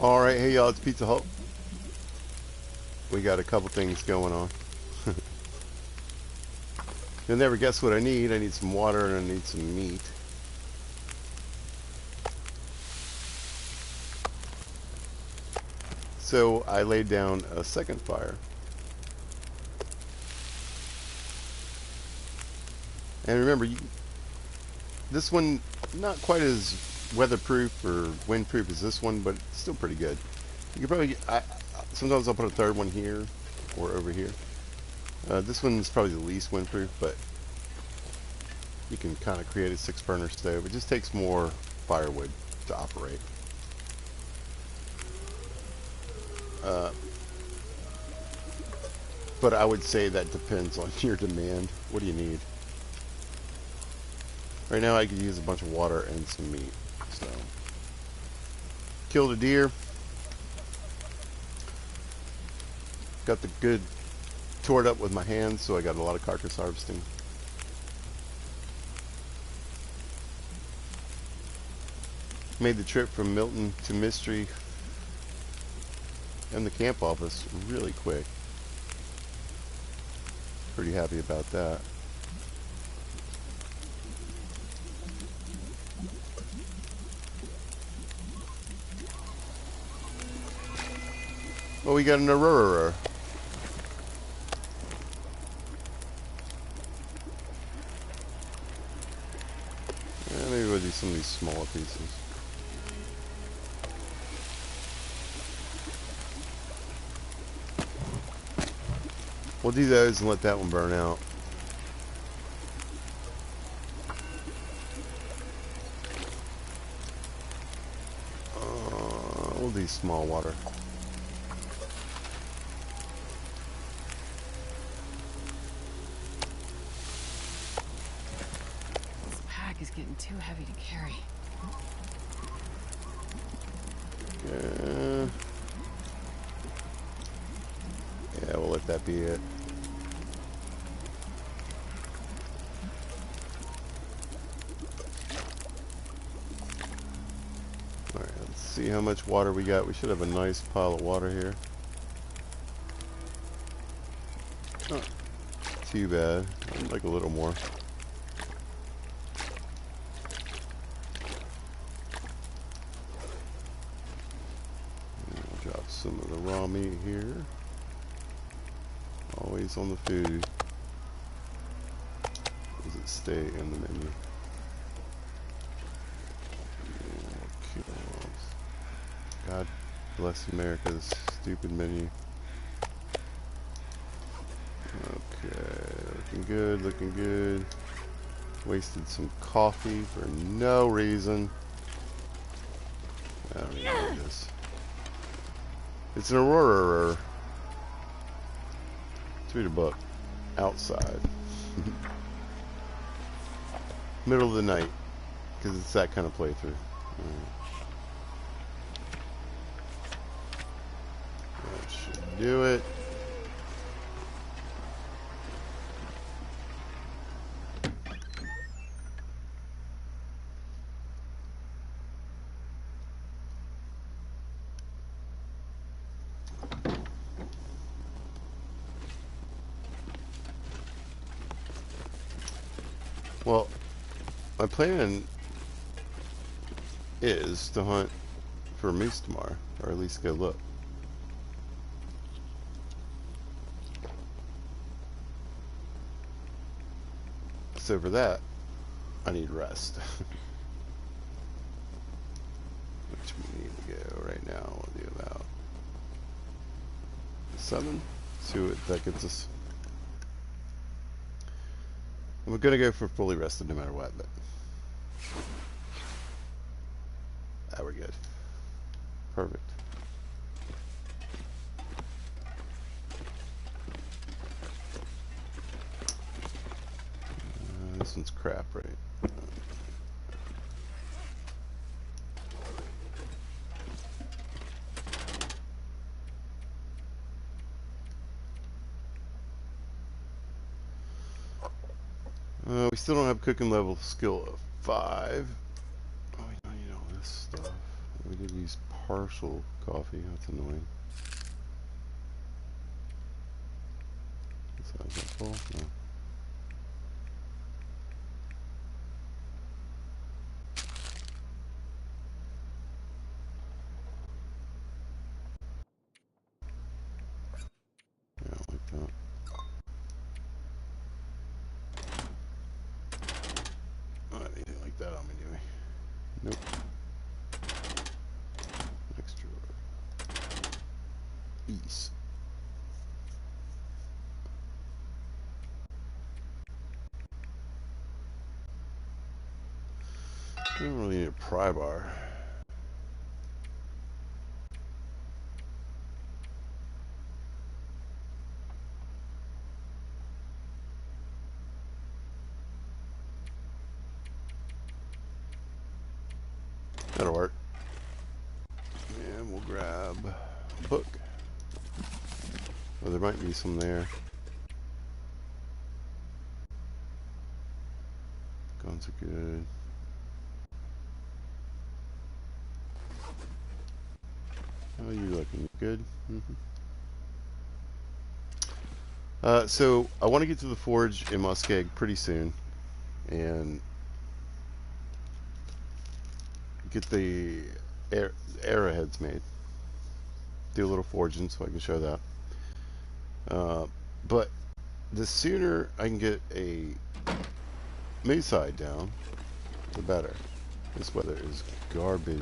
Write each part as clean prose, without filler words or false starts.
Alright, hey y'all, it's Pizza Hut. We got a couple things going on. You'll never guess what I need. I need some water and I need some meat. So I laid down a second fire. And remember, this one, not quite as weatherproof or windproof as this one, but it's still pretty good. You could probably, sometimes I'll put a third one here or over here. This one's probably the least windproof, but you can kind of create a 6-burner stove. It just takes more firewood to operate. But I would say that depends on your demand. What do you need? Right now I could use a bunch of water and some meat. So, killed a deer. Got the good tore it up with my hands, so I got a lot of carcass harvesting. Made the trip from Milton to Mystery and the camp office really quick. Pretty happy about that. Well, we got an aurora. Maybe we'll do some of these smaller pieces. We'll do those and let that one burn out. We'll do small water. This pack is getting too heavy to carry. Yeah, we'll let that be it. Alright, let's see how much water we got. We should have a nice pile of water here. Not too bad. I'd like a little more. I'll drop some of the raw meat here. Always on the food. Does it stay in the menu? God bless America's stupid menu. Okay, looking good, looking good. Wasted some coffee for no reason. I don't even know what it is. It's an aurora. Read a book outside. Middle of the night, because it's that kind of playthrough. That should do it. Well, my plan is to hunt for moose tomorrow, or at least go look. So for that, I need rest. Which we need to go right now. We'll do about 7. See what that gets us. We're gonna go for fully rested no matter what, but we're good. Perfect. This one's crap, right? We still don't have cooking level skill of 5. Oh, we don't need all this stuff. We did use partial coffee. That's annoying. Is that full? No. Yeah, I don't like that. Not anything like that on me, do we? Nope. Extra ease. I don't really need a pry bar. That'll work. And we'll grab a book. Oh, there might be some there. Guns are good. How are you looking? Good? So I want to get to the forge in Muskeg pretty soon and get the arrowheads made. Do a little forging so I can show that. But the sooner I can get a moose hide down, the better. This weather is garbage.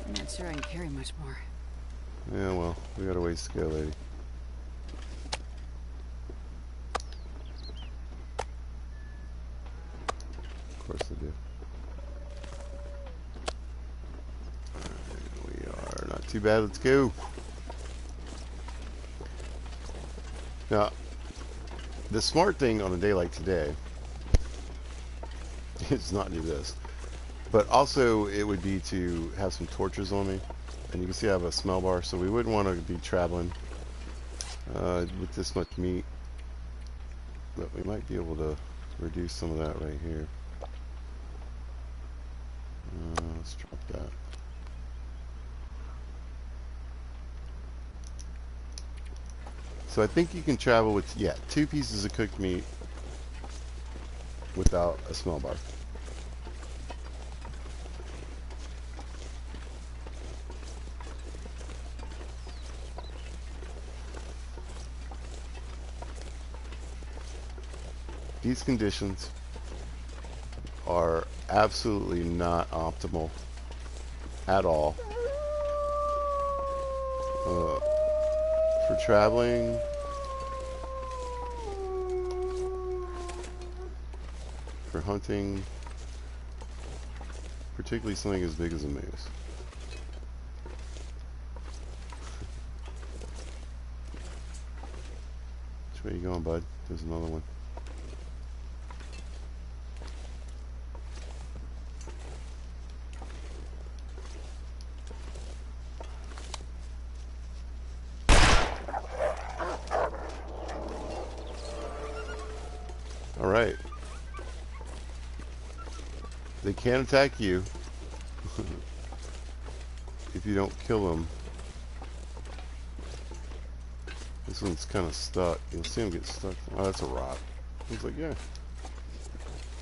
I'm not sure I can carry much more. Yeah, well, we got a ways to go, lady. Of course I do. Alright, we are not too bad. Let's go. Now, the smart thing on a day like today is not do this, but also it would be to have some torches on me. And you can see I have a smell bar, so we wouldn't want to be traveling with this much meat. But we might be able to reduce some of that right here. Let's drop that. So I think you can travel with, yeah, 2 pieces of cooked meat without a smell bar. These conditions are absolutely not optimal at all for traveling, for hunting, particularly something as big as a moose. Which way you going, bud? There's another one. Alright. They can attack you if you don't kill them. This one's kind of stuck. You'll see him get stuck. Oh, that's a rock. He's like, yeah.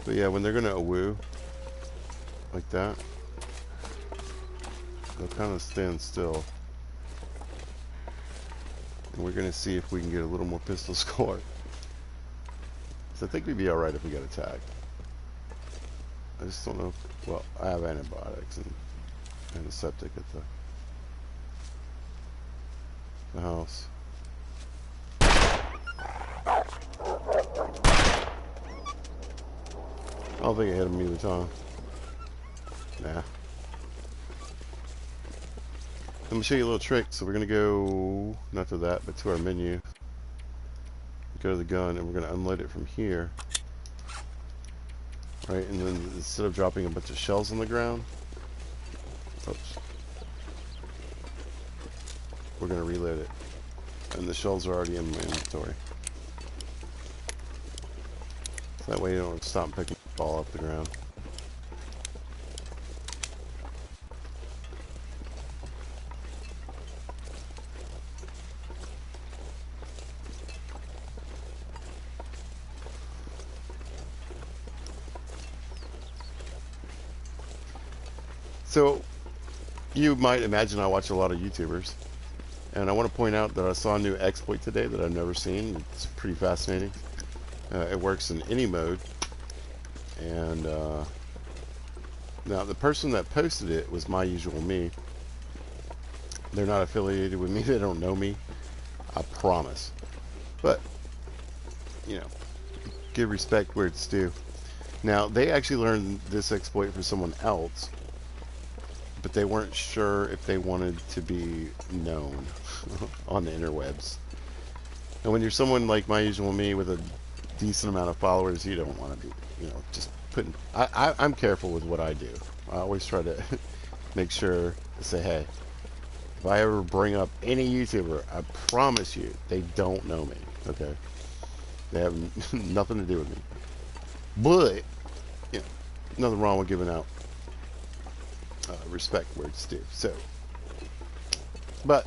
But yeah, when they're going to awoo like that, they'll kind of stand still. And we're going to see if we can get a little more pistol score. So I think we'd be alright if we got attacked. I just don't know if, well, I have antibiotics and antiseptic at the house. I don't think I hit him either time. Nah. Let me show you a little trick. So we're going to go, not to that, but to our menu. Go to the gun, and we're going to unload it from here. Right, and then instead of dropping a bunch of shells on the ground, oops, we're going to reload it. And the shells are already in my inventory. So that way you don't stop picking ball off the ground. So, you might imagine I watch a lot of YouTubers. And I want to point out that I saw a new exploit today that I've never seen. It's pretty fascinating. It works in any mode. And now the person that posted it was My Usual Me. They're not affiliated with me. They don't know me. I promise. But, you know, give respect where it's due. Now, they actually learned this exploit for someone else, but they weren't sure if they wanted to be known on the interwebs. And when you're someone like My Usual Me with a decent amount of followers, you don't want to be, just putting... I'm careful with what I do. I always try to make sure to say, hey, if I ever bring up any YouTuber, I promise you, they don't know me, okay? They have nothing to do with me. But, nothing wrong with giving out respect where it's due. So, but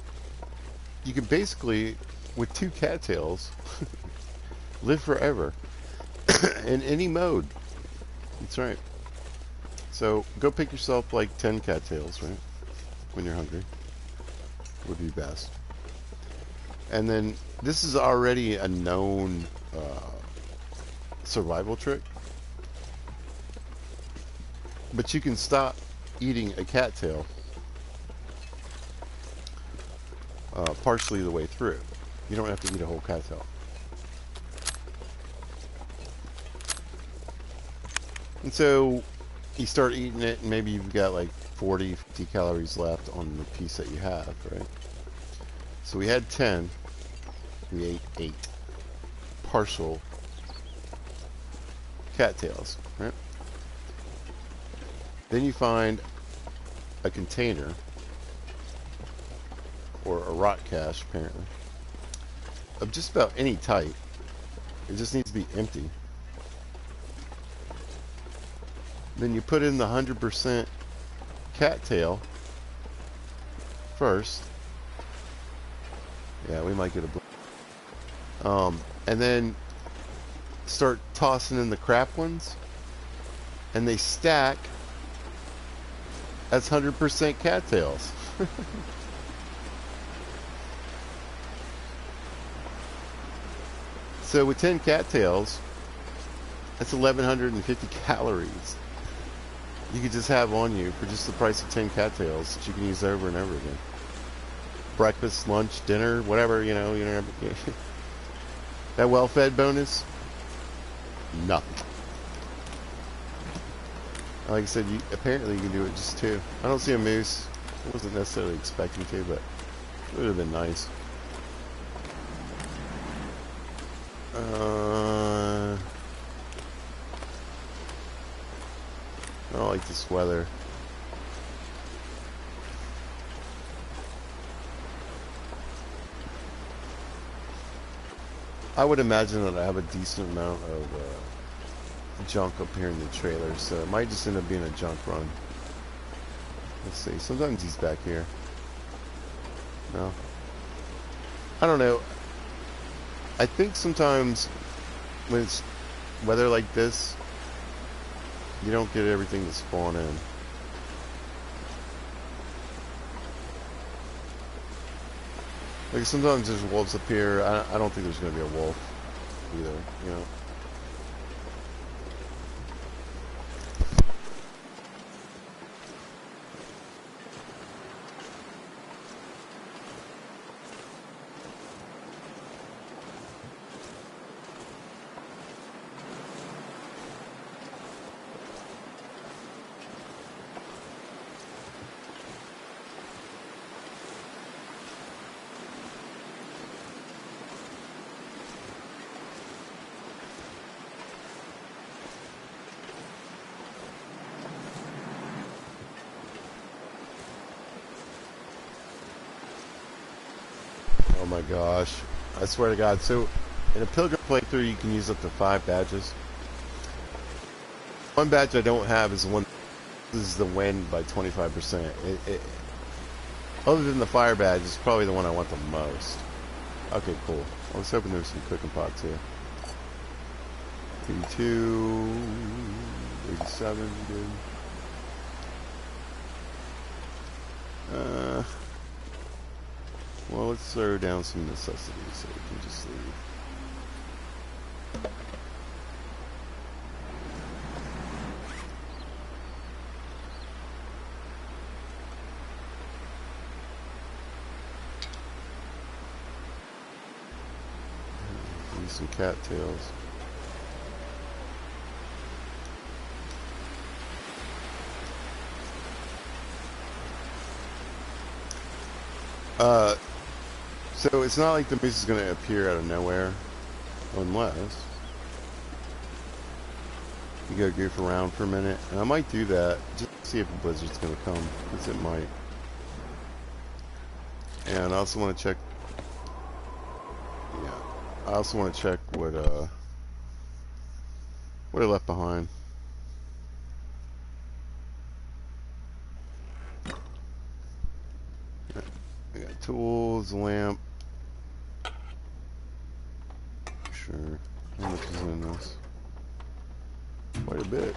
you can basically, with 2 cattails, live forever in any mode. That's right. So go pick yourself like 10 cattails, right? When you're hungry, would be best. And then this is already a known survival trick, but you can stop eating a cattail partially the way through. You don't have to eat a whole cattail. And so you start eating it, and maybe you've got like 40, 50 calories left on the piece that you have, right? So we had 10. We ate 8 partial cattails, right? Then you find a container, or a rock cache, apparently, of just about any type. It just needs to be empty. Then you put in the 100% cattail first. Yeah, we might get a and then start tossing in the crap ones, and they stack as 100% cattails. So with 10 cattails, that's 1,150 calories you could just have on you for just the price of 10 cattails that you can use over and over again. Breakfast, lunch, dinner, whatever, That well-fed bonus, nothing. Like I said, apparently you can do it just 2. I don't see a moose. I wasn't necessarily expecting to, but it would have been nice. I don't like this weather. I would imagine that I have a decent amount of junk up here in the trailer, so it might just end up being a junk run. Let's see. Sometimes he's back here. No. I don't know. I think sometimes when it's weather like this, you don't get everything to spawn in. Like sometimes there's wolves up here. I don't think there's going to be a wolf either, Oh my gosh. I swear to God. So, in a Pilgrim playthrough, you can use up to 5 badges. One badge I don't have is the one that is the win by 25%. Other than the fire badge, it's probably the one I want the most. Okay, cool. I was hoping there was some cooking pots here. 82, 87, good. Well, let's throw down some necessities so we can just leave. Use some cattails. So it's not like the moose is going to appear out of nowhere, unless you go goof around for a minute, and I might do that just to see if a blizzard's going to come, because it might. And I also want to check. Yeah, I also want to check what I left behind. I got tools, lamp. Sure. How much is in this? Quite a bit.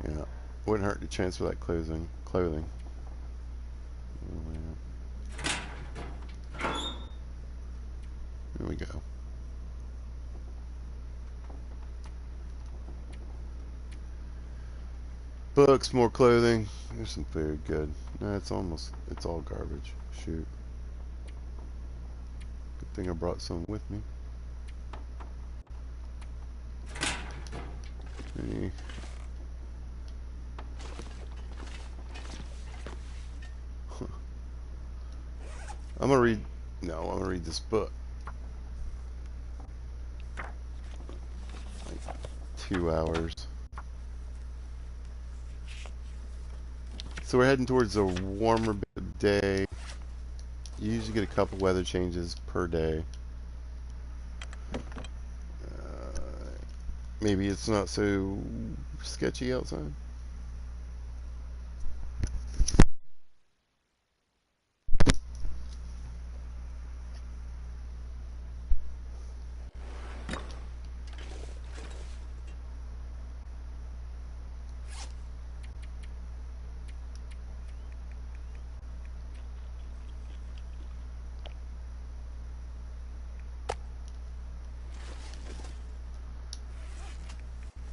Yeah. Wouldn't hurt to transfer that clothing. Here we go. Books, more clothing. There's some food, good. No, it's all garbage. Shoot. Good thing I brought some with me. Hey. I'm gonna read this book. Like 2 hours. So we're heading towards a warmer day. You usually get a couple weather changes per day. Maybe it's not so sketchy outside.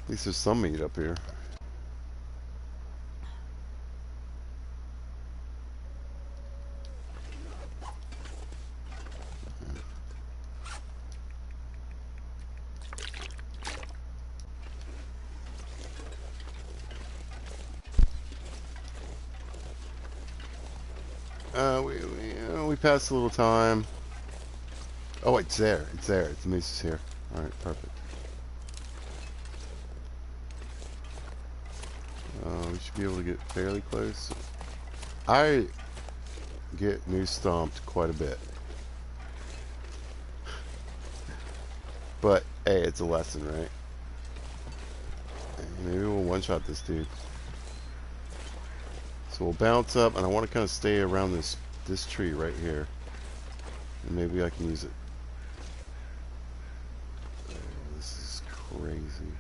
At least there's some meat up here. We passed a little time. Oh, it's there. It's there. It's the moose is here. All right, perfect. We should be able to get fairly close. I get moose stomped quite a bit. But, hey, it's a lesson, right? Maybe we'll one-shot this dude. So we'll bounce up, and I want to kind of stay around this tree right here. And maybe I can use it. Oh, this is crazy.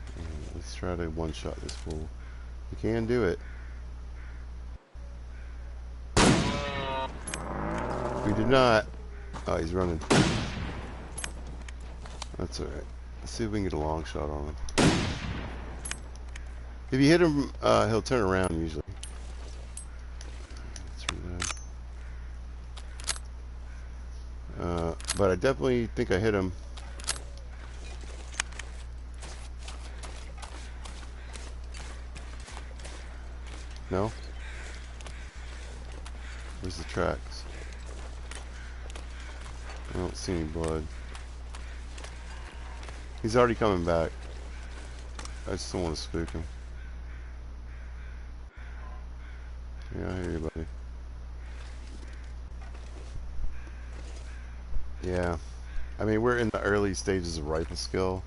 Let's try to one-shot this fool. We can do it. We did not. Oh, he's running. That's alright. Let's see if we can get a long shot on him. If you hit him, he'll turn around usually. But I definitely think I hit him. No? Where's the tracks? I don't see any blood. He's already coming back. I just don't want to spook him. Yeah, I hear you, buddy. Yeah. I mean, we're in the early stages of rifle skill.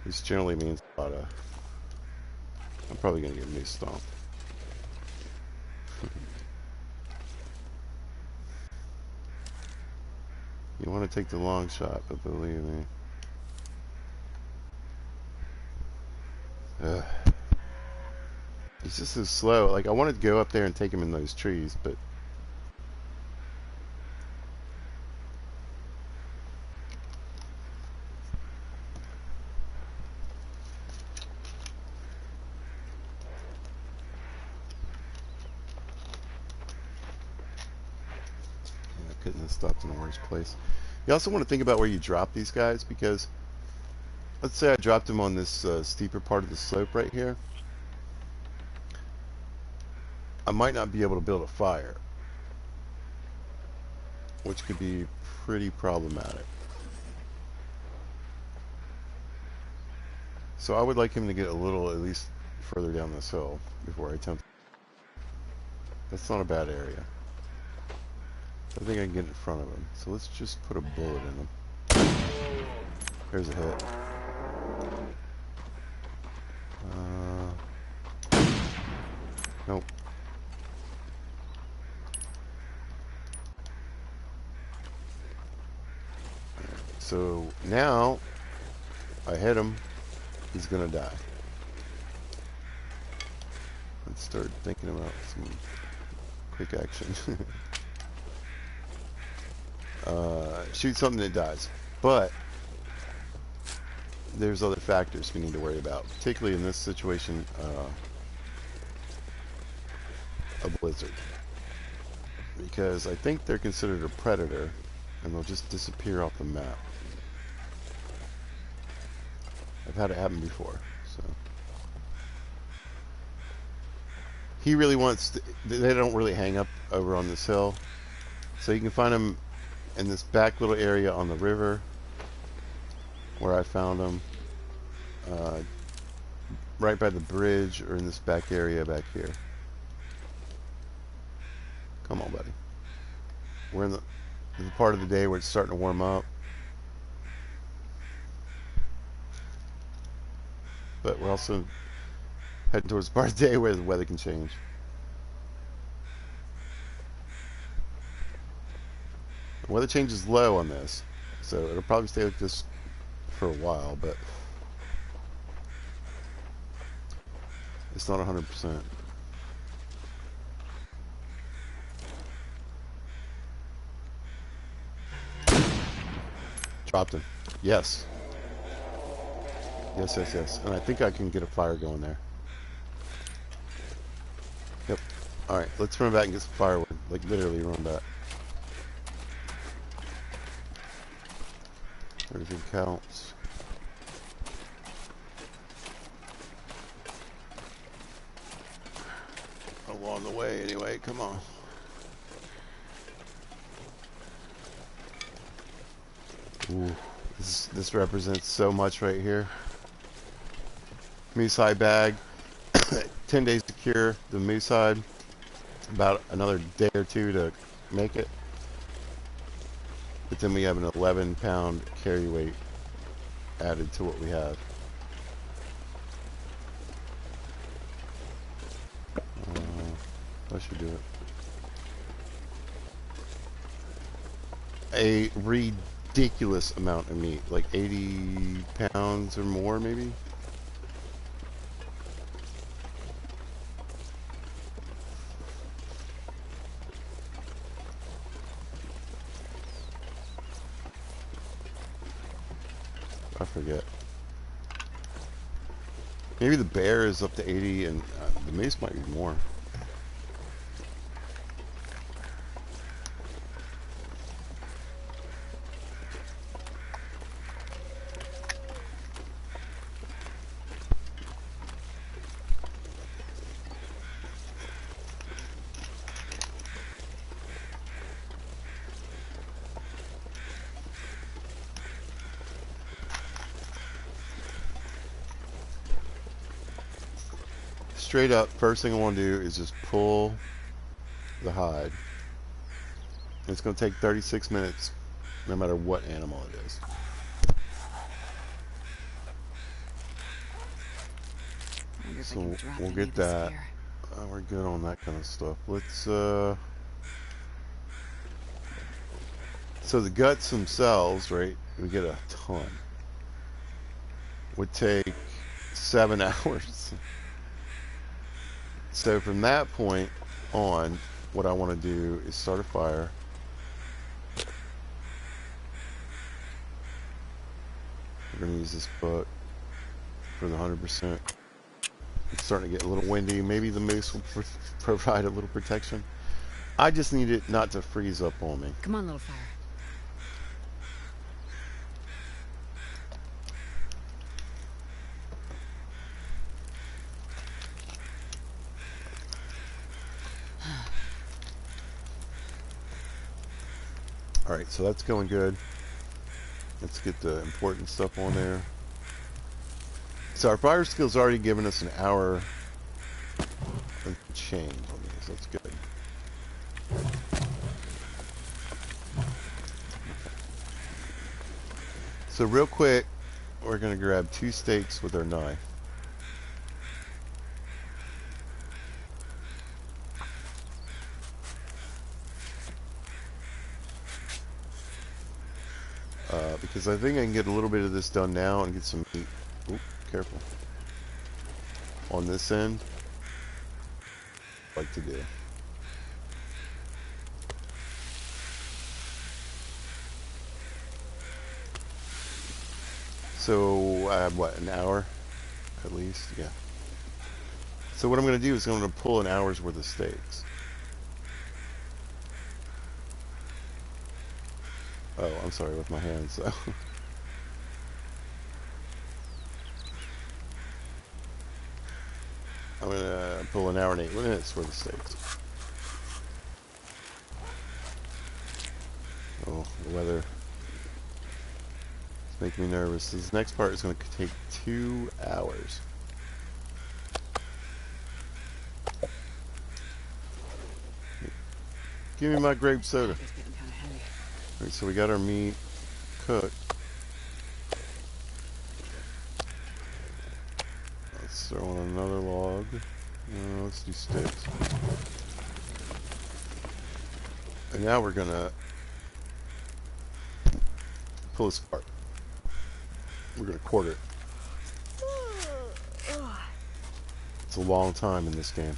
Which generally means a lot of... I'm probably going to get a new stomp. You want to take the long shot, but believe me. Ugh. He's just so slow. Like, I wanted to go up there and take him in those trees, but... I couldn't have stopped in the worst place. You also want to think about where you drop these guys, because... Let's say I dropped him on this steeper part of the slope right here. I might not be able to build a fire, which could be pretty problematic. So I would like him to get a little, at least further down this hill before I attempt. That's not a bad area. I think I can get in front of him. So let's just put a bullet in him. There's a hit. Nope. So now I hit him. He's gonna die. Let's start thinking about some quick action. Shoot something that dies. But there's other factors we need to worry about, particularly in this situation, a blizzard. Because I think they're considered a predator, and they'll just disappear off the map. I've had it happen before, so. He really wants to, they don't really hang up over on this hill. So you can find them in this back little area on the river where I found them. Right by the bridge, or in this back area back here. Come on, buddy. We're in the part of the day where it's starting to warm up. But we're also heading towards the part of the day where the weather can change. The weather change is low on this, so it'll probably stay like this for a while, but it's not 100%. Dropped him. Yes. Yes, yes, yes. And I think I can get a fire going there. Yep. Alright, let's run back and get some firewood. Like, literally run back. Everything counts. Along the way, anyway. Come on. Ooh, this represents so much right here. Moose hide bag. 10 days to cure the moose hide. About another day or two to make it. But then we have an 11-pound carry weight added to what we have. That should do it. A ridiculous amount of meat, like 80 pounds or more, maybe. I forget. Maybe the bear is up to 80 and the moose might be more. straight up, first thing I want to do is just pull the hide. It's going to take 36 minutes, no matter what animal it is. So we'll get that. We're good on that kind of stuff. Let's, so the guts themselves, right, we get a ton. Would take 7 hours. So from that point on, what I want to do is start a fire. We're going to use this book for the 100%. It's starting to get a little windy. Maybe the moose will provide a little protection. I just need it not to freeze up on me. Come on, little fire. Alright, so that's going good. Let's get the important stuff on there. So our fire skill's already given us an hour and change on these. That's good. So real quick, we're going to grab 2 steaks with our knife. Because I think I can get a little bit of this done now and get some meat. Oop, careful. On this end, like to do. So I have what, an hour at least? Yeah. So what I'm going to do is I'm going to pull an hour's worth of steaks. Oh, I'm sorry, with my hands. So. I'm going to pull an hour and 8 minutes worth of steaks. Oh, the weather is making me nervous. This next part is going to take 2 hours. Give me my grape soda. Alright, so we got our meat cooked. Let's throw on another log. Let's do sticks. And now we're gonna pull this apart. We're gonna quarter it. It's a long time in this game.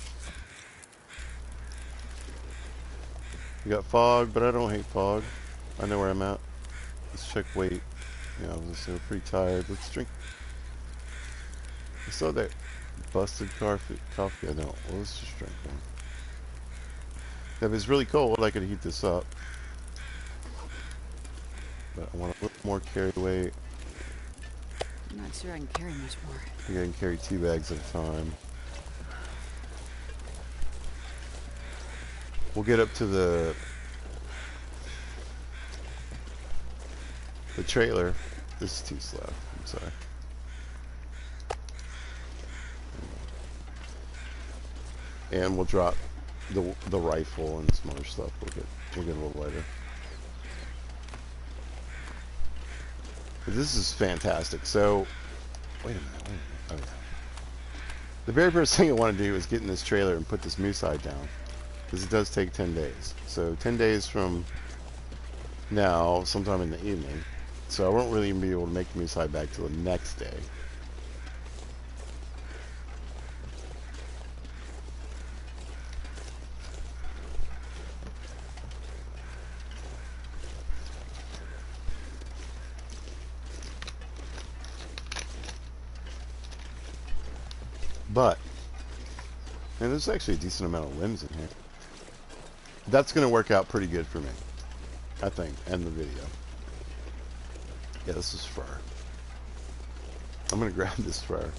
We got fog, but I don't hate fog. I know where I'm at. Let's check weight. Yeah, I was gonna say we're pretty tired. Let's drink. I saw that busted coffee. I know. Well, let's just drink one. If it's really cold, I could heat this up. But I want a little more carry weight. I'm not sure I can carry much more. I think I can carry 2 bags at a time. We'll get up to the trailer. This is too slow. I'm sorry. And we'll drop the rifle and some other stuff. We'll get a little later. But this is fantastic. So, wait a minute. Oh, yeah. The very first thing I want to do is get in this trailer and put this moose hide down. Because it does take 10 days. So 10 days from now, sometime in the evening. So I won't really even be able to make the moose hide back till the next day. But, and there's actually a decent amount of limbs in here. That's going to work out pretty good for me, I think, and the video. Yeah, this is fur. I'm going to grab this fur.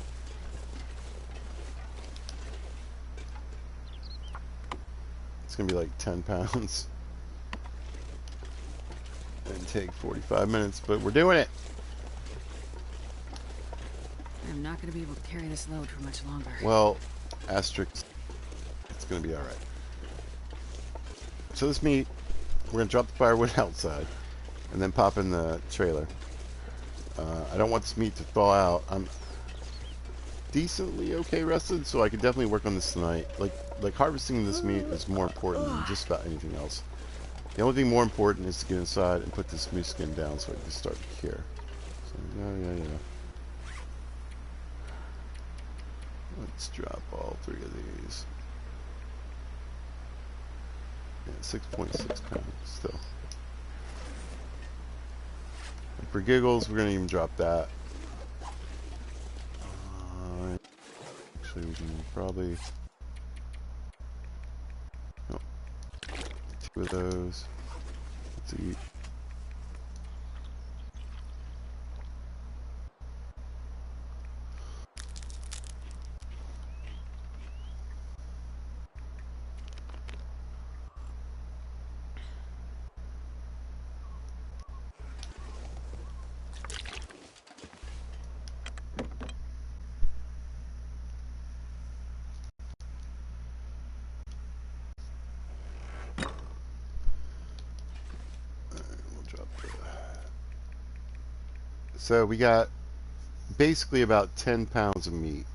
It's going to be like 10 pounds. And take 45 minutes, but we're doing it. I'm not going to be able to carry this load for much longer. Well, Asterisk. It's going to be alright. So this meat, we're going to drop the firewood outside and then pop in the trailer. I don't want this meat to thaw out. I'm decently okay rested, so I could definitely work on this tonight. Like harvesting this meat is more important than just about anything else. The only thing more important is to get inside and put this moose skin down so I can start to cure. So, yeah. Let's drop all 3 of these. Yeah, 6.6 pounds still. And for giggles, we're gonna even drop that. Actually, we can probably. Oh, 2 of those. Let's eat. So we got basically about 10 pounds of meat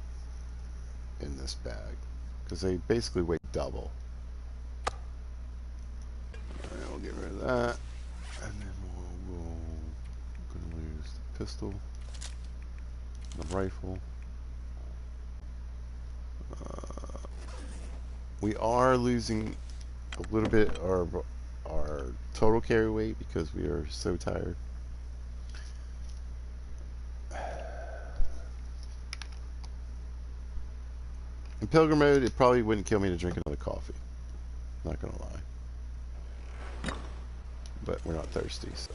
in this bag because they basically weigh double. Alright, we'll get rid of that. And then we'll gonna lose the pistol, the rifle. We are losing a little bit of our total carry weight because we are so tired. In pilgrim mode, it probably wouldn't kill me to drink another coffee. Not gonna lie. But we're not thirsty, so.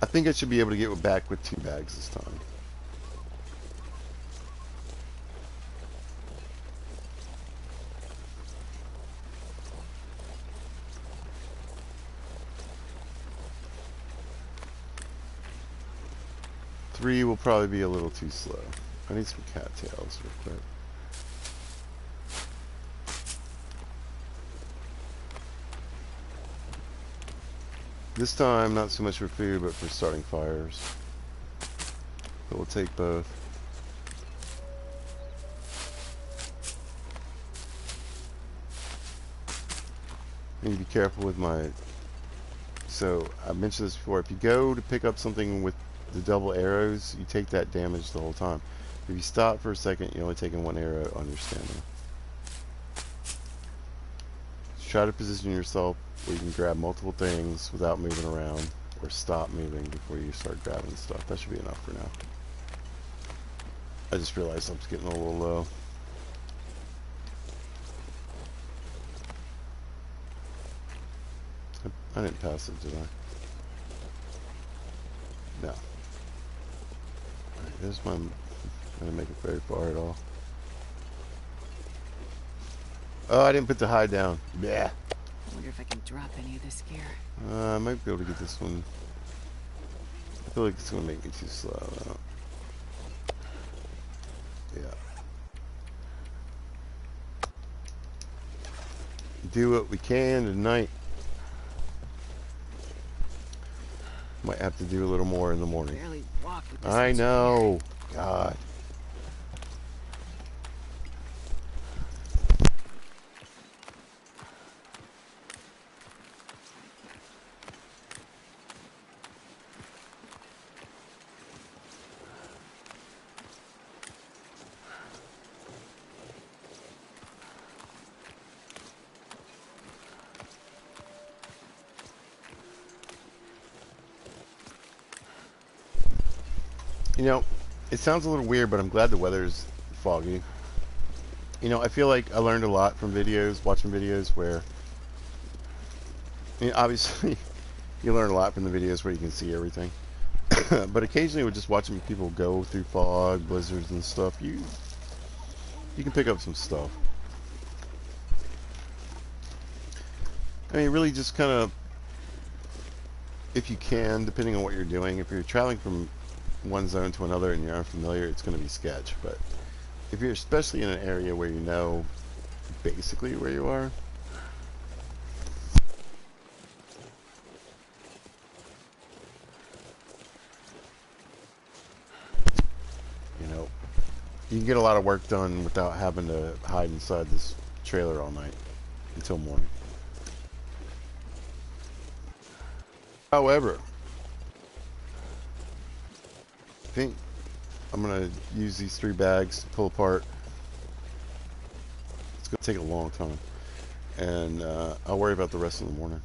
I think I should be able to get back with 2 bags this time. Three will probably be a little too slow. I need some cattails real quick. This time, not so much for food, but for starting fires. But we'll take both. I need to be careful with my... So, I mentioned this before. If you go to pick up something with the double arrows, you take that damage the whole time. If you stop for a second, you're only taking 1 arrow on your stamina. Just try to position yourself where you can grab multiple things without moving around, or stop moving before you start grabbing stuff. That should be enough for now. I just realized I'm getting a little low. I didn't pass it, did I? No. Alright, there's my... I didn't make it very far at all. Oh, I didn't put the hide down. Yeah. I wonder if I can drop any of this gear. I might be able to get this one. I feel like it's going to make me too slow, though. Yeah. Do what we can tonight. Might have to do a little more in the morning. Barely walk with this I much know. God. You know, it sounds a little weird, but I'm glad the weather's foggy. You know, I feel like I learned a lot from videos, watching videos where, I mean, obviously, you learn a lot from the videos where you can see everything. But occasionally, with just watching people go through fog, blizzards, and stuff, you can pick up some stuff. I mean, really just kind of, if you can, depending on what you're doing, if you're traveling from one zone to another and you're unfamiliar, it's going to be sketch. But if you're especially in an area where you know basically where you are, you know, you can get a lot of work done without having to hide inside this trailer all night until morning. However, I think I'm going to use these 3 bags to pull apart. It's going to take a long time. And I'll worry about the rest in the morning.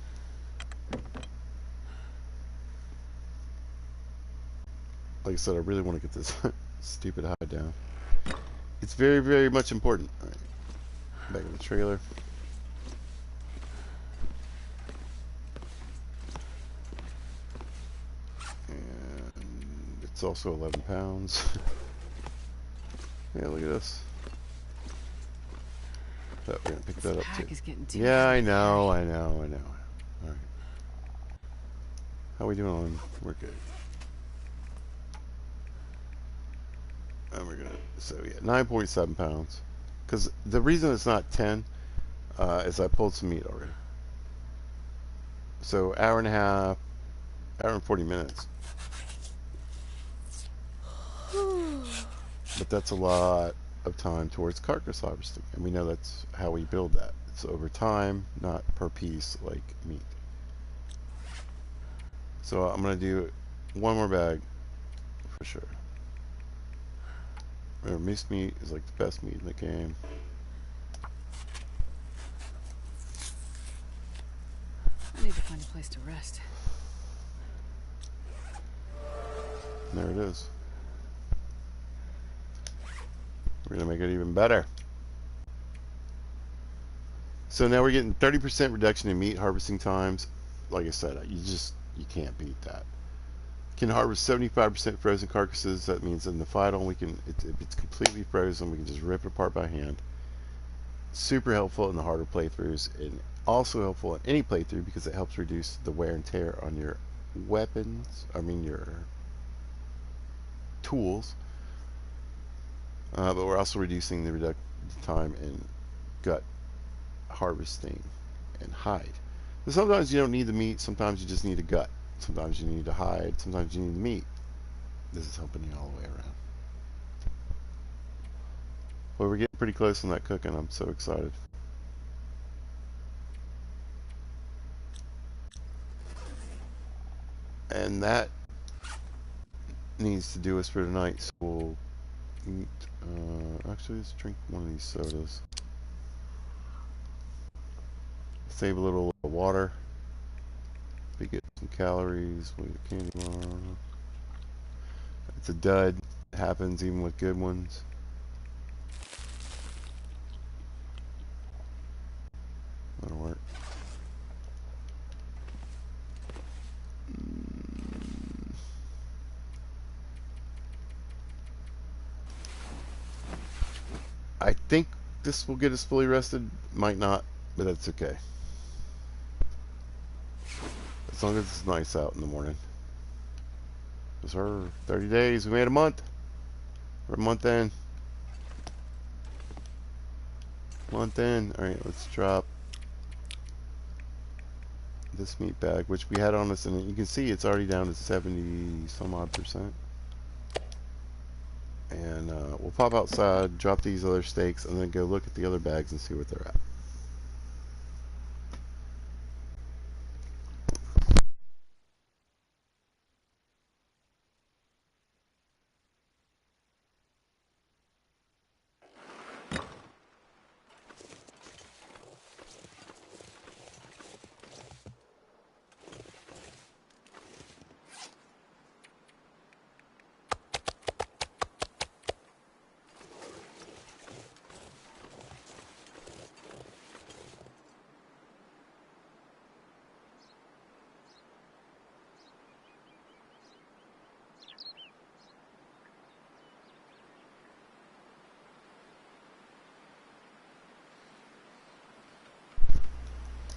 Like I said, I really want to get this stupid hide down. It's very, very much important. All right, back in the trailer. And it's also 11 pounds. Yeah, look at this. Oh, we're going to pick This that up pack too. is getting too Yeah, heavy I to know. carry. All right. How we doing? We're good. And we're going to, so yeah, 9.7 pounds. Because the reason it's not 10 is I pulled some meat already. So hour and a half, hour and 40 minutes. But that's a lot of time towards carcass harvesting. And we know that's how we build that. It's over time, not per piece like meat. So I'm going to do one more bag for sure. Remember, moose meat is like the best meat in the game. I need to find a place to rest. And there it is. We're going to make it even better. So now we're getting 30% reduction in meat harvesting times. Like I said, you can't beat that. Can harvest 75% frozen carcasses. That means in the final, if it's completely frozen, we can just rip it apart by hand. Super helpful in the harder playthroughs, and also helpful in any playthrough because it helps reduce the wear and tear on your weapons. I mean your tools. But we're also reducing the time in gut harvesting and hide. So sometimes you don't need the meat. Sometimes you just need a gut. Sometimes you need to hide. Sometimes you need the meat. This is helping you all the way around. Well, we're getting pretty close on that cooking. I'm so excited. And that needs to do us for tonight. So we'll eat. Actually, let's drink one of these sodas. Save a little water. We get some calories. We get candy bar. It's a dud. It happens even with good ones. That'll work. I think this will get us fully rested. Might not, but that's okay. As long as it's nice out in the morning. It's her 30 days. We made a month. We're a month in. Month in. Alright, let's drop this meat bag, which we had on us, and you can see it's already down to 70 some odd percent. And we'll pop outside, drop these other steaks, and then go look at the other bags and see what they're at.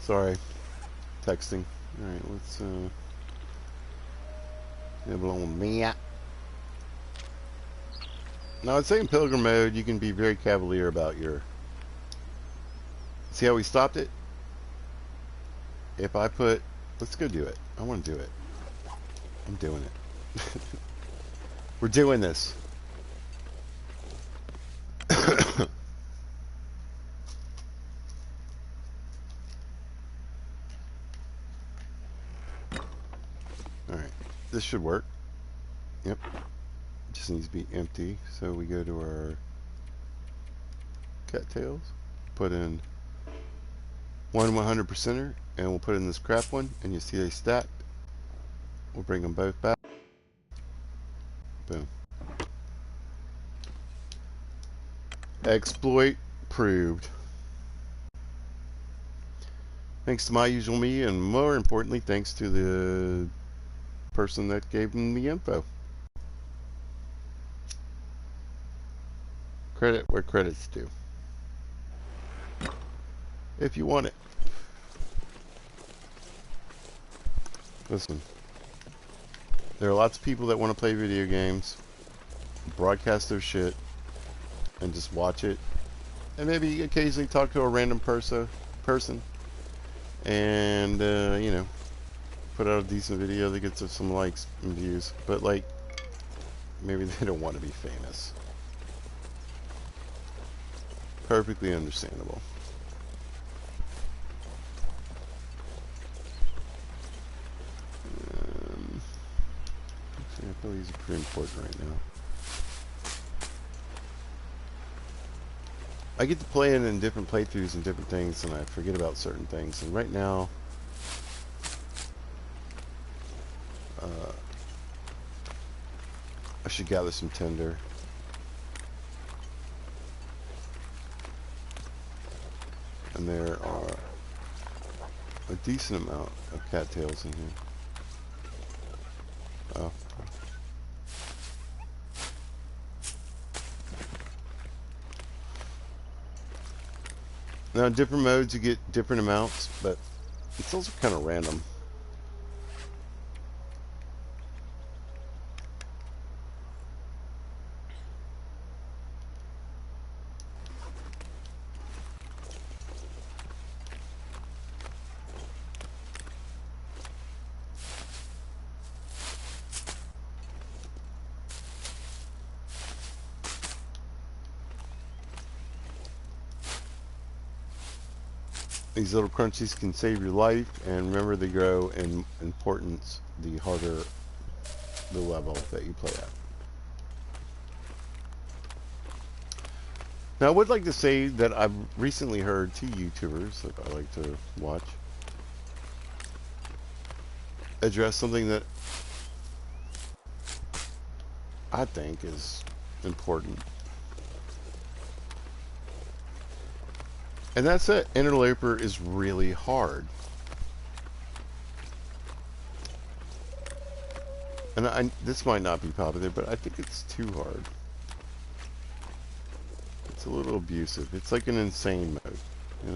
Sorry. texting. Alright, let's nibble on that. Now I'd say in pilgrim mode you can be very cavalier about your... See how we stopped it? If I put... Let's go do it. I want to do it. I'm doing it. We're doing this. Alright. This should work. Yep. Just needs to be empty. So we go to our cattails. Put in one 100%er. And we'll put in this crap one. And you see they stacked. We'll bring them both back. Boom. Exploit proved. Thanks to my usual me, and more importantly, thanks to the person that gave them the info. Credit where credit's due. If you want it. Listen. There are lots of people that want to play video games, broadcast their shit, and just watch it. And maybe occasionally talk to a random person. And, you know, put out a decent video that gets some likes and views. But, like, maybe they don't want to be famous. Perfectly understandable. I feel these are pretty important right now. I get to play it in different playthroughs and different things, and I forget about certain things. And right now, I should gather some tinder. And there are a decent amount of cattails in here. Oh. Now in different modes you get different amounts, but it's also kind of random. These little crunchies can save your life, and remember they grow in importance the harder the level that you play at. Now I would like to say that I've recently heard two YouTubers that I like to watch address something that I think is important. And that's it. Interloper is really hard. And this might not be popular, but I think it's too hard. It's a little abusive. It's like an insane mode, you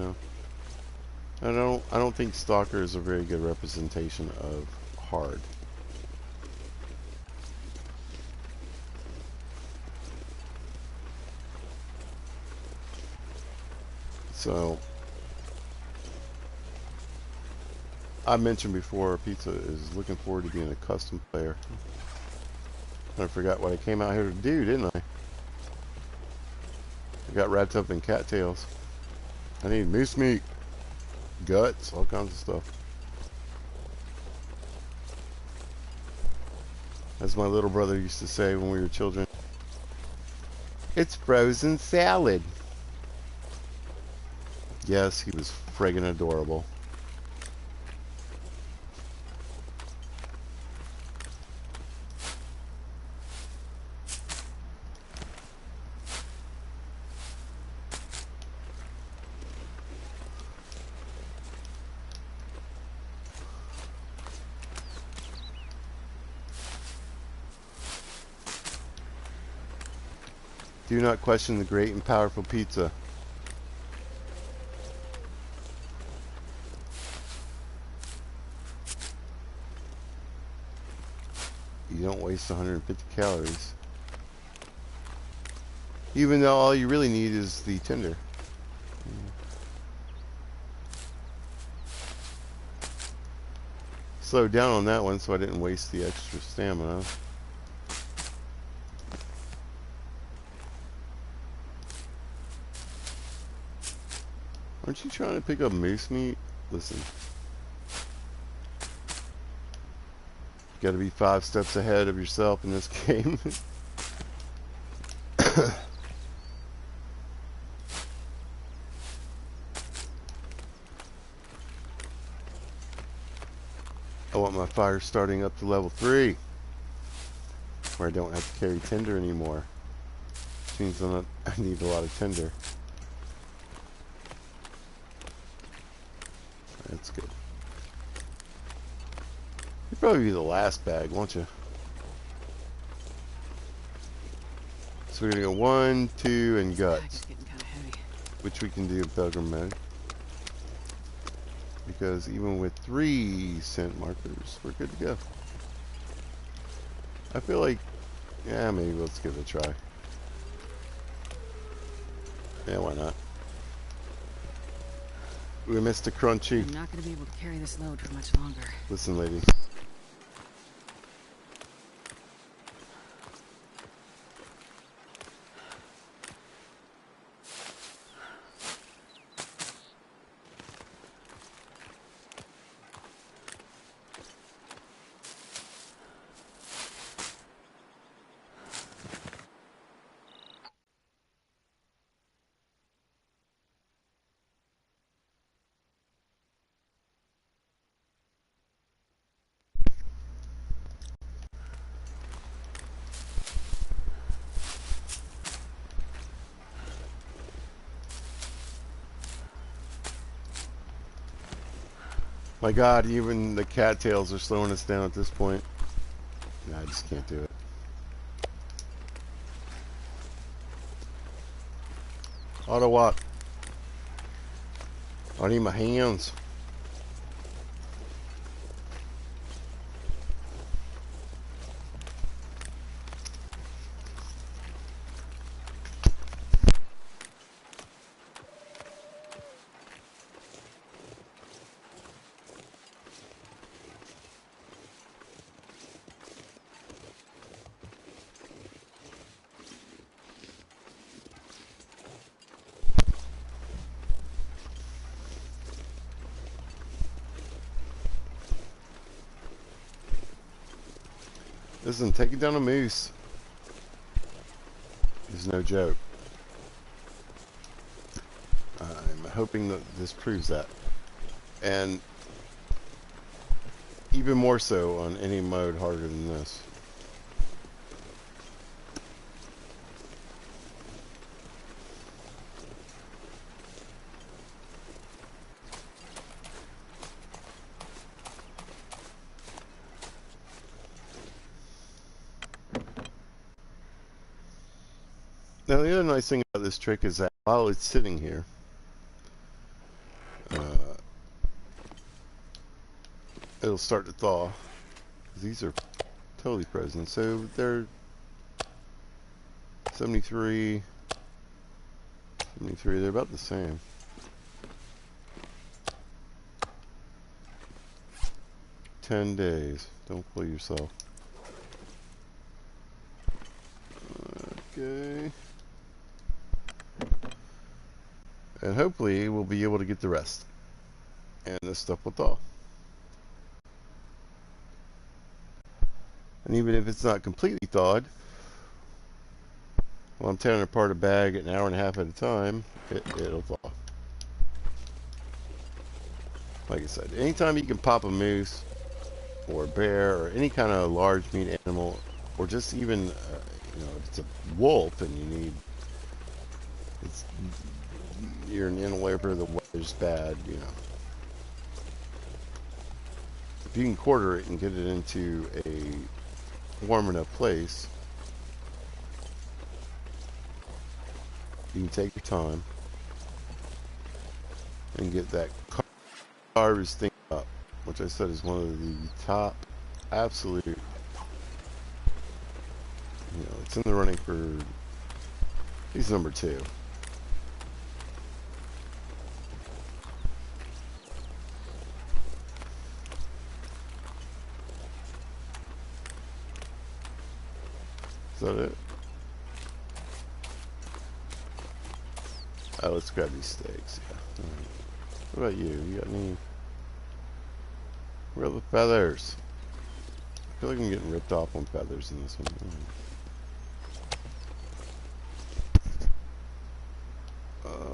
know? I don't think Stalker is a very good representation of hard. So, I mentioned before, Pizza is looking forward to being a custom player. I forgot what I came out here to do, didn't I? I got wrapped up in cattails. I need moose meat, guts, all kinds of stuff. As my little brother used to say when we were children, it's frozen salad. Yes, he was friggin' adorable. Do not question the great and powerful pizza. you don't waste 150 calories. Even though all you really need is the tinder. Slowed down on that one so I didn't waste the extra stamina. Aren't you trying to pick up moose meat? Listen. You gotta be 5 steps ahead of yourself in this game. I want my fire starting up to level 3. Where I don't have to carry tinder anymore. Which means I need a lot of tinder. That's good. You'll probably be the last bag, won't you? So we're gonna go 1, 2, and guts. Getting kind of heavy. Which we can do in pilgrim mode. Because even with 3 scent markers, we're good to go. I feel like, yeah, maybe let's give it a try. Yeah, why not? We missed a crunchy. I'm not going to be able to carry this load for much longer. Listen, lady. My God, even the cattails are slowing us down at this point. No, I just can't do it. Auto walk. I need my hands. Listen, taking down a moose is no joke. I'm hoping that this proves that. And even more so on any mode harder than this. Now the other nice thing about this trick is that while it's sitting here, it'll start to thaw. These are totally frozen, so they're 73, 73, they're about the same. $10. Don't fool yourself. Okay. And hopefully we'll be able to get the rest. And this stuff will thaw. And even if it's not completely thawed, while I'm tearing apart a bag an hour and a half at a time, it'll thaw. Like I said, anytime you can pop a moose or a bear or any kind of large meat animal, or just even, if it's a wolf and you need, you're in a labor, the weather's bad, If you can quarter it and get it into a warm enough place, you can take your time and get that harvest thing up, which I said is one of the top absolute It's in the running for. He's number 2. Is that it? Oh, let's grab these steaks. Yeah. All right. What about you? You got any? Where are the feathers? I feel like I'm getting ripped off on feathers in this one.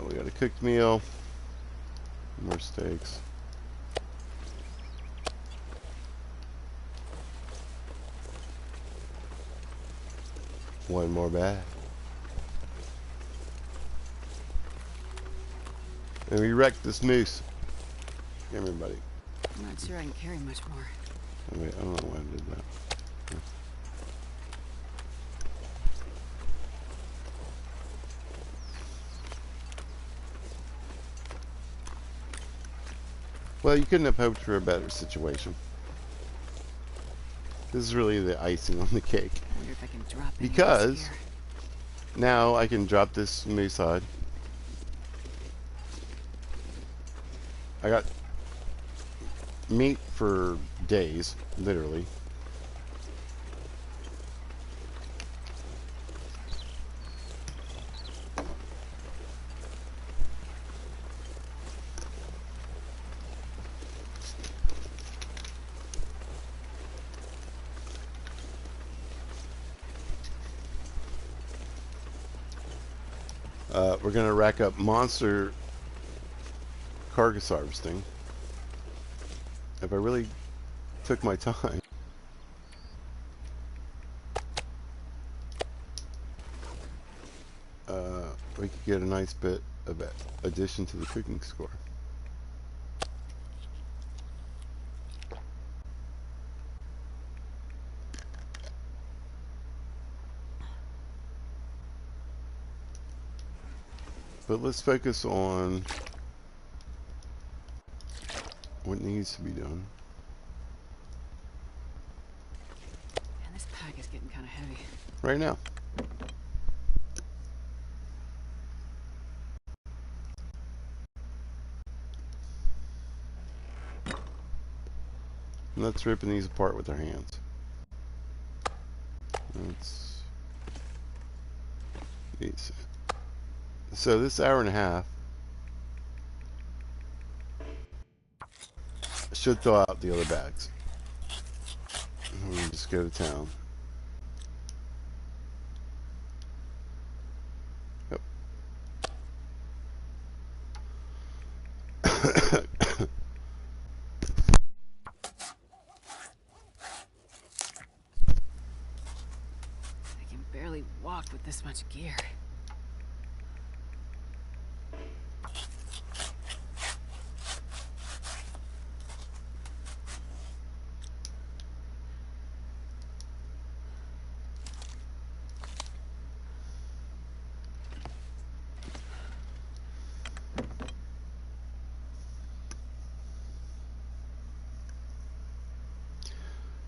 We got a cooked meal. More steaks. One more bag. And we wrecked this moose. Come here, buddy. I'm not sure I can carry much more. Oh, wait, I don't know why I did that. Well, you couldn't have hoped for a better situation. This is really the icing on the cake. I wonder if I can drop any of Because this here. now I can drop this moose hide. I got meat for days, literally. We're going to rack up monster carcass harvesting. If I really took my time. We could get a nice bit of addition to the cooking score. But let's focus on what needs to be done. And this pack is getting kind of heavy. Right now. And let's ripping these apart with our hands. Let's these. So this hour and a half should thaw out the other bags. We'll just go to town. Yep. I can barely walk with this much gear.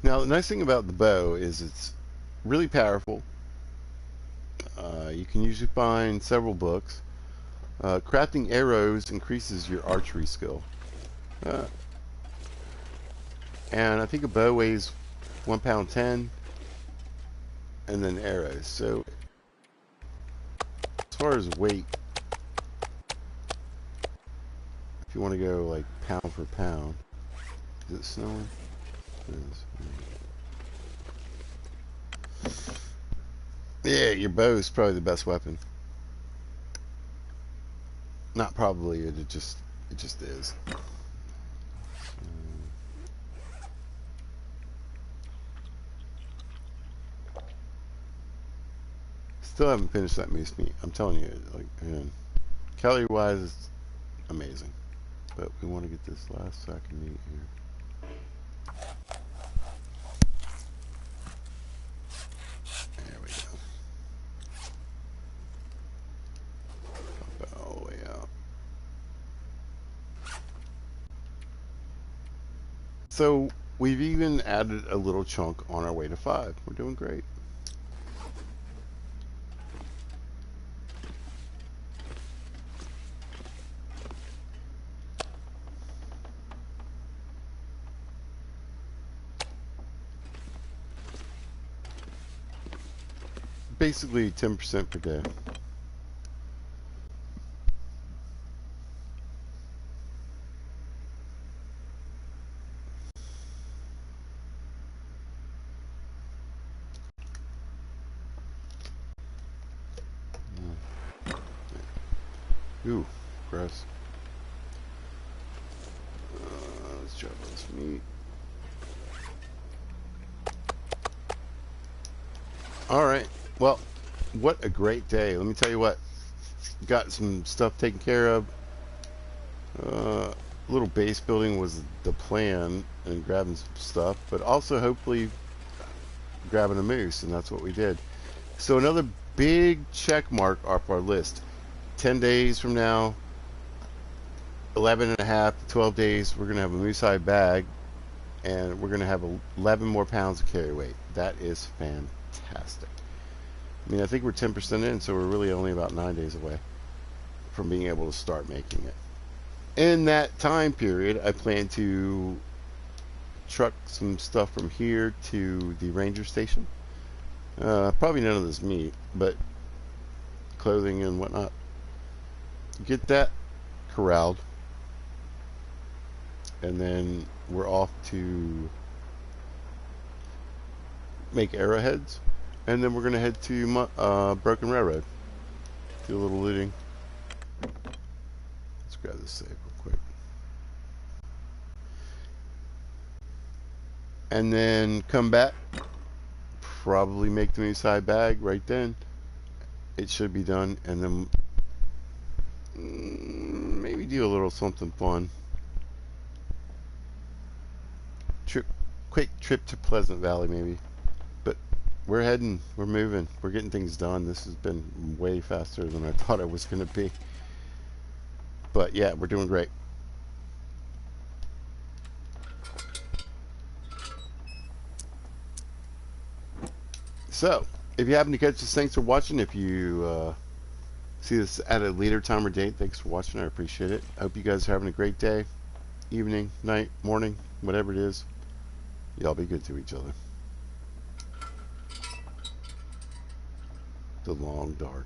Now, the nice thing about the bow is it's really powerful. You can usually find several books. Crafting arrows increases your archery skill. And I think a bow weighs 1 pound 10, and then arrows. So, as far as weight, if you want to go like pound for pound, is it snowing? It is. Yeah, your bow is probably the best weapon. Not probably, it just is. Still haven't finished that moose meat. I'm telling you, like, again, calorie wise, it's amazing. But we want to get this last sack of meat here. There we go. Pump it all the way out. So we've even added a little chunk on our way to 5. We're doing great. basically 10% per day. Ooh, gross. Let's drop this meat. All right. Well, what a great day. Let me tell you what. Got some stuff taken care of. Little base building was the plan, and grabbing some stuff, but also hopefully grabbing a moose, and that's what we did. So another big check mark off our list. 10 days from now, 11 and a half to 12 days, we're going to have a moose hide bag, and we're going to have 11 more pounds of carry weight. That is fantastic. I mean, I think we're 10% in, so we're really only about 9 days away from being able to start making it. In that time period, I plan to truck some stuff from here to the ranger station. Probably none of this meat, but clothing and whatnot. Get that corralled, and then we're off to make arrowheads, and then we're going to head to Broken Railroad. Do a little looting. Let's grab this safe real quick. And then come back, probably make the moose hide bag right then. It should be done, and then maybe do a little something fun. Quick trip to Pleasant Valley maybe. But we're moving, we're getting things done. This has been way faster than I thought it was going to be. But yeah, we're doing great. So, if you happen to catch this, thanks for watching. If you see this at a later time or date, thanks for watching. I appreciate it. I hope you guys are having a great day, evening, night, morning, whatever it is. Y'all be good to each other. The long dark.